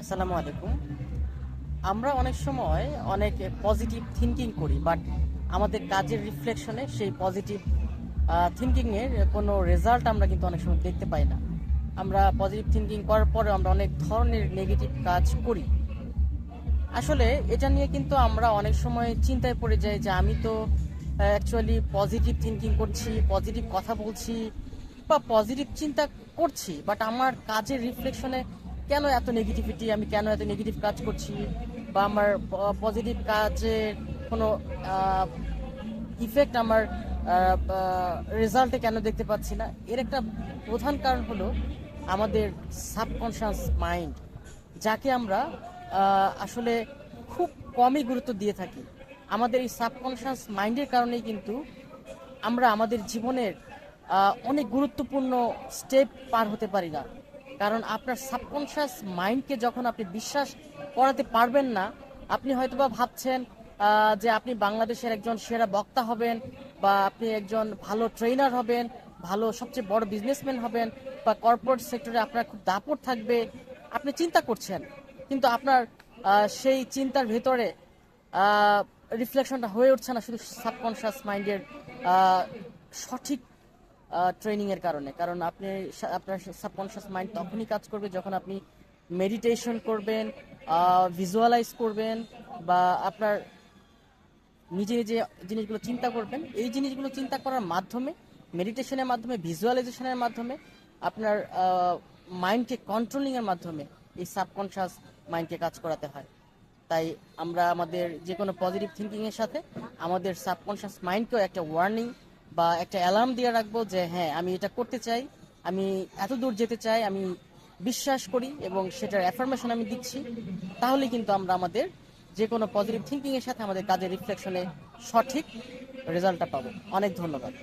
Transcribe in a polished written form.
আসসালামু আলাইকুম। আমরা অনেক সময় অনেক পজিটিভ থিঙ্কিং করি, বাট আমাদের কাজের রিফ্লেকশনে সেই পজিটিভ থিঙ্কিংয়ের কোনো রেজাল্ট আমরা কিন্তু অনেক সময় দেখতে পাই না। আমরা পজিটিভ থিঙ্কিং করার পরে আমরা অনেক ধরনের নেগেটিভ কাজ করি। আসলে এটা নিয়ে কিন্তু আমরা অনেক সময় চিন্তায় পড়ে যাই যে আমি তো অ্যাকচুয়ালি পজিটিভ থিঙ্কিং করছি, পজিটিভ কথা বলছি বা পজিটিভ চিন্তা করছি, বাট আমার কাজের রিফ্লেকশনে কেন এত নেগেটিভিটি, আমি কেন এত নেগেটিভ কাজ করছি, বা আমার পজিটিভ কাজের কোনো ইফেক্ট আমার রেজাল্টে কেন দেখতে পাচ্ছি না। এর একটা প্রধান কারণ হলো আমাদের সাবকনশিয়াস মাইন্ড, যাকে আমরা আসলে খুব কমই গুরুত্ব দিয়ে থাকি। আমাদের এই সাবকনশিয়াস মাইন্ডের কারণেই কিন্তু আমরা আমাদের জীবনের অনেক গুরুত্বপূর্ণ স্টেপ পার হতে পারি না। কারণ আপনার সাবকনশিয়াস মাইন্ডকে যখন আপনি বিশ্বাস করাতে পারবেন না, আপনি হয়তোবা ভাবছেন যে আপনি বাংলাদেশের একজন সেরা বক্তা হবেন, বা আপনি একজন ভালো ট্রেনার হবেন, ভালো সবচেয়ে বড় বিজনেসম্যান হবেন, বা কর্পোরেট সেক্টরে আপনার খুব দাপট থাকবে, আপনি চিন্তা করছেন, কিন্তু আপনার সেই চিন্তার ভেতরে রিফ্লেকশনটা হয়ে উঠছে না শুধু সাবকনশিয়াস মাইন্ডের সঠিক ট্রেনিংয়ের কারণে। কারণ আপনি আপনার সাবকনশিয়াস মাইন্ড তখনই কাজ করবে যখন আপনি মেডিটেশন করবেন, ভিজুয়ালাইজ করবেন, বা আপনার নিজে নিজে জিনিসগুলো চিন্তা করবেন। এই জিনিসগুলো চিন্তা করার মাধ্যমে, মেডিটেশনের মাধ্যমে, ভিজুয়ালাইজেশনের মাধ্যমে, আপনার মাইন্ডকে কন্ট্রোলিংয়ের মাধ্যমে এই সাবকনশিয়াস মাইন্ডকে কাজ করাতে হয়। তাই আমরা আমাদের যে কোনো পজিটিভ থিঙ্কিংয়ের সাথে আমাদের সাবকনশিয়াস মাইন্ডকেও একটা ওয়ার্নিং বা একটা অ্যালার্ম দিয়ে রাখবো যে হ্যাঁ, আমি এটা করতে চাই, আমি এত দূর যেতে চাই, আমি বিশ্বাস করি এবং সেটার অ্যাফার্মেশন আমি দিচ্ছি। তাহলে কিন্তু আমরা আমাদের যে কোনো পজিটিভ থিঙ্কিংয়ের সাথে আমাদের কাজের রিফ্লেকশনে সঠিক রেজাল্টটা পাবো। অনেক ধন্যবাদ।